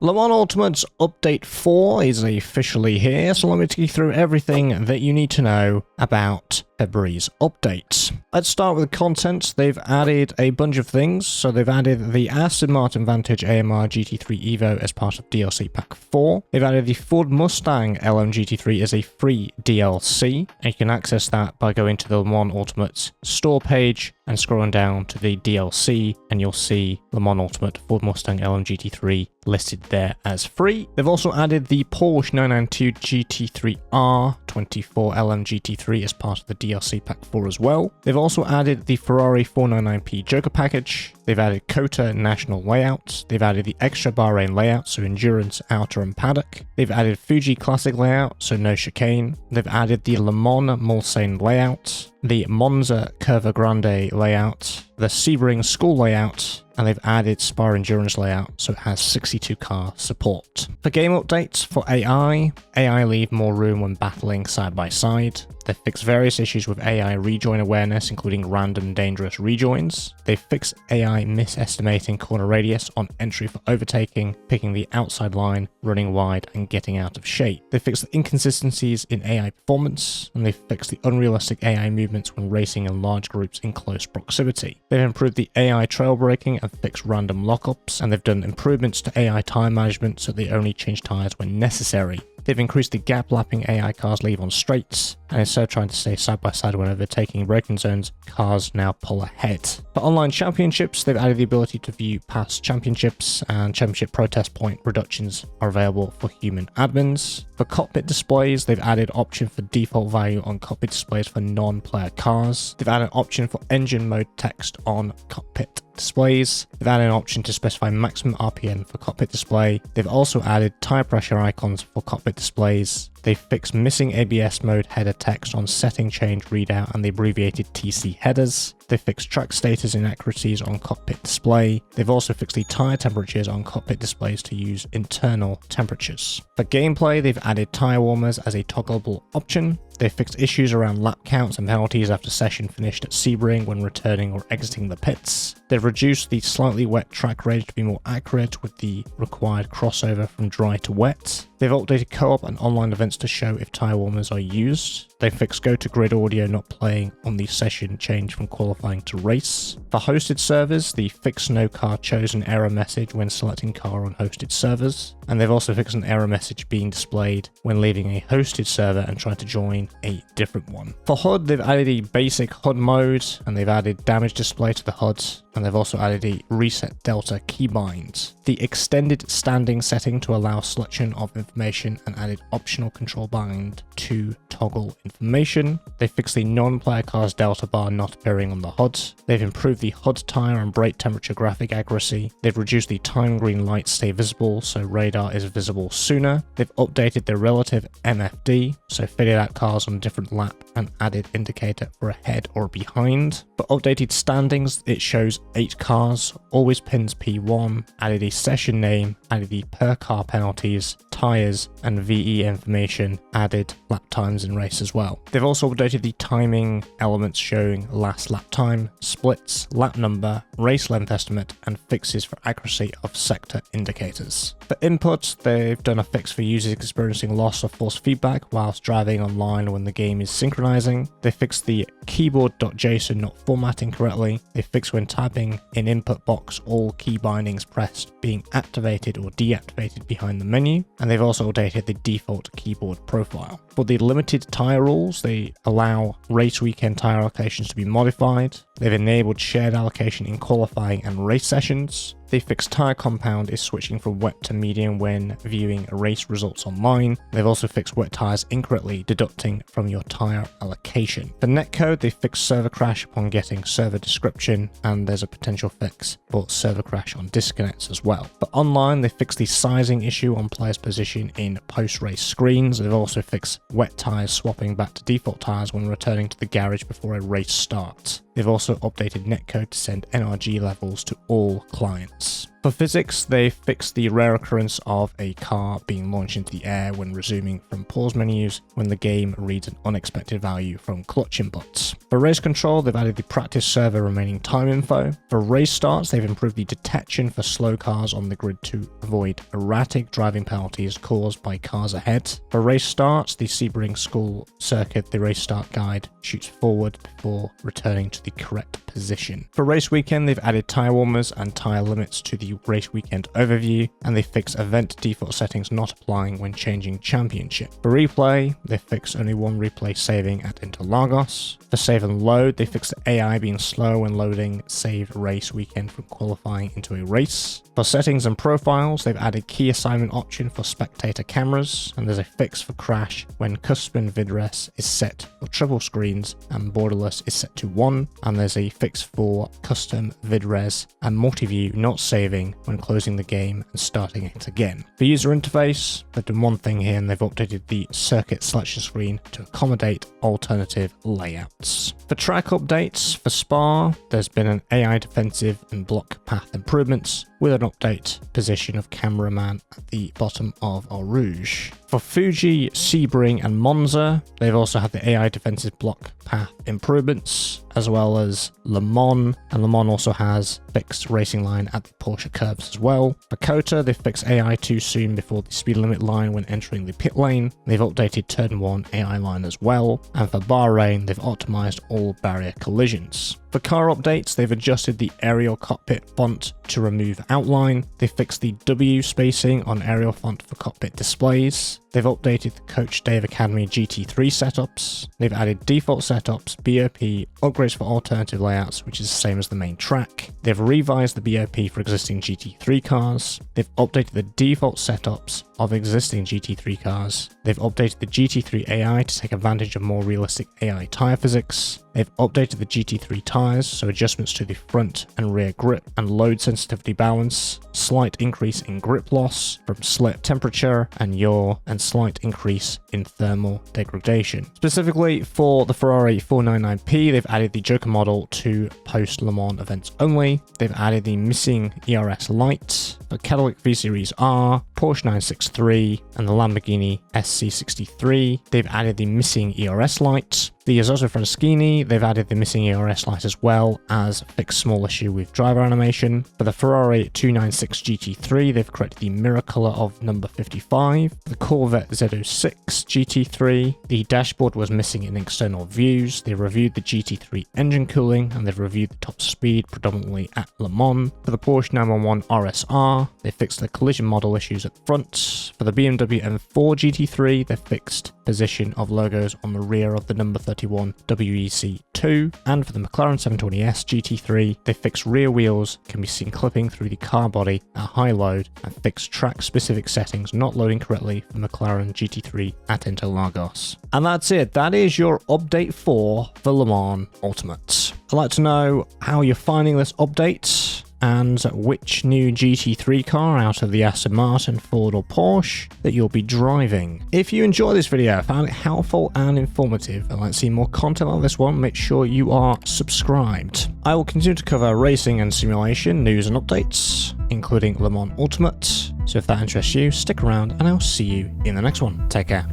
Le Mans Ultimate's Update 4 is officially here, so let me take you through everything that you need to know about February's updates. Let's start with the content. They've added a bunch of things. So they've added the Aston Martin Vantage AMR GT3 Evo as part of DLC Pack 4. They've added the Ford Mustang LM GT3 as a free DLC, and you can access that by going to the Le Mans Ultimate's store page and scrolling down to the DLC, and you'll see Le Mans Ultimate Ford Mustang LM GT3 listed there as free. They've also added the Porsche 992 GT3R 24 LM GT3 as part of the DLC Pack 4 as well. They've also added the Ferrari 499p Joker package. They've added COTA National layouts. They've added the extra Bahrain layout, so endurance, outer and paddock. They've added Fuji Classic layout, so no chicane. They've added the Le Mans Mulsanne layout, the Monza Curva Grande layout, the Sebring School layout, and they've added Spa Endurance layout, so it has 62 car support. For game updates for AI leave more room when battling side by side. They fixed various issues with AI rejoin awareness, including random dangerous rejoins. They fixed AI misestimating corner radius on entry for overtaking, picking the outside line, running wide, and getting out of shape. They fixed the inconsistencies in AI performance, and they fixed the unrealistic AI movements when racing in large groups in close proximity. They've improved the AI trail braking and fixed random lockups, and they've done improvements to AI tire management so they only change tires when necessary. They've increased the gap lapping AI cars leave on straights, and instead of trying to stay side by side when overtaking braking zones, cars now pull ahead. For online championships, they've added the ability to view past championships, and championship protest point reductions are available for human admins. For cockpit displays, they've added option for default value on cockpit displays for non-player cars. They've added an option for engine mode text on cockpit displays. They've added an option to specify maximum RPM for cockpit display. They've also added tire pressure icons for cockpit displays. They fixed missing ABS mode header text on setting change readout and the abbreviated TC headers. They fixed track status inaccuracies on cockpit display. They've also fixed the tire temperatures on cockpit displays to use internal temperatures. For gameplay, they've added tire warmers as a toggleable option. They fixed issues around lap counts and penalties after session finished at Sebring when returning or exiting the pits. They've reduced the slightly wet track range to be more accurate with the required crossover from dry to wet. They've updated co-op and online events to show if tire warmers are used. They fixed go-to-grid audio not playing on the session change from qualifying to race. For hosted servers, the fixed no car chosen error message when selecting car on hosted servers. And they've also fixed an error message being displayed when leaving a hosted server and trying to join a different one. For HUD, they've added a basic HUD mode, and they've added damage display to the HUD, and they've also added a reset delta keybind. The extended standing setting to allow selection of information, and added optional control bind to toggle information. They fixed the non-player car's delta bar not appearing on the HUD. They've improved the HUD tire and brake temperature graphic accuracy. They've reduced the time green lights stay visible so radar is visible sooner. They've updated the relative MFD, so fitted out cars on a different lap and added indicator for ahead or behind. For updated standings, it shows 8 cars, always pins P1, added a session name, added the per car penalties, tyres and VE information, added lap times in race as well. They've also updated the timing elements showing last lap time, splits, lap number, race length estimate, and fixes for accuracy of sector indicators. For input, they've done a fix for users experiencing loss of force feedback whilst driving online when the game is synchronizing. They fixed the keyboard.json not formatting correctly. They fixed when typing in input box all key bindings pressed being activated or deactivated behind the menu. And they've also updated the default keyboard profile. For the limited tire rules, they allow race weekend tire allocations to be modified. They've enabled shared allocation in qualifying and race sessions. The fixed tire compound is switching from wet to medium when viewing race results online. They've also fixed wet tires incorrectly deducting from your tire allocation. For netcode, they fixed server crash upon getting server description, and there's a potential fix for server crash on disconnects as well. For online, they fixed the sizing issue on players' position in post-race screens. They've also fixed wet tires swapping back to default tires when returning to the garage before a race starts. They've also updated netcode to send NRG levels to all clients. For physics, they fixed the rare occurrence of a car being launched into the air when resuming from pause menus when the game reads an unexpected value from clutch inputs. For race control, they've added the practice server remaining time info. For race starts, they've improved the detection for slow cars on the grid to avoid erratic driving penalties caused by cars ahead. For race starts, the Sebring School circuit, the race start guide shoots forward before returning to the correct position. For race weekend, they've added tire warmers and tire limits to the race weekend overview, and they fix event default settings not applying when changing championship. For replay, they fix only one replay saving at Interlagos. For save and load, they fix the AI being slow when loading save race weekend from qualifying into a race. For settings and profiles, they've added key assignment option for spectator cameras, and there's a fix for crash when custom vidres is set for triple screens and borderless is set to 1, and there's a fix for custom vidres and multi-view not saving when closing the game and starting it again. For user interface, they've done one thing here and they've updated the circuit selection screen to accommodate alternative layouts. For track updates, for Spa, there's been an AI defensive and block path improvements with an update position of cameraman at the bottom of Eau Rouge. For Fuji, Sebring and Monza, they've also had the AI defensive block path improvements, as well as Le Mans, and Le Mans also has fixed racing line at the Porsche curbs as well. For Kota, they've fixed AI too soon before the speed limit line when entering the pit lane. They've updated turn 1 AI line as well, and for Bahrain, they've optimized all barrier collisions. For car updates, they've adjusted the aerial cockpit font to remove outline. They fixed the W spacing on aerial font for cockpit displays. They've updated the Coach Dave Academy GT3 setups. They've added default setups, BOP, upgrades for alternative layouts, which is the same as the main track. They've revised the BOP for existing GT3 cars. They've updated the default setups of existing GT3 cars. They've updated the GT3 AI to take advantage of more realistic AI tyre physics. They've updated the GT3 tyres, so adjustments to the front and rear grip and load sensitivity balance, slight increase in grip loss from slip temperature and yaw, and slight increase in thermal degradation. Specifically for the Ferrari 499P, they've added the Joker model to post-Le Mans events only. They've added the missing ERS light. For Cadillac V-Series R, Porsche 963, and the Lamborghini SC63, they've added the missing ERS light. The Azoto Franceschini, they've added the missing ERS light as well as fixed small issue with driver animation. For the Ferrari 296 GT3, they've corrected the mirror color of number 55. The Corvette Z06 GT3, the dashboard was missing in external views. They reviewed the GT3 engine cooling and they've reviewed the top speed predominantly at Le Mans. For the Porsche 911 RSR, they fixed the collision model issues at the front. For the BMW M4 GT3, they fixed position of logos on the rear of the number 31 WEC2, and for the McLaren 720S GT3, they fixed rear wheels can be seen clipping through the car body at high load and fixed track-specific settings not loading correctly for McLaren GT3 at Interlagos. And that's it. That is your update 4 for Le Mans Ultimate. I'd like to know how you're finding this update and which new GT3 car out of the Aston Martin, Ford or Porsche that you'll be driving. If you enjoyed this video, found it helpful and informative, and like to see more content like this one, make sure you are subscribed. I will continue to cover racing and simulation news and updates, including Le Mans Ultimate. So if that interests you, stick around and I'll see you in the next one. Take care.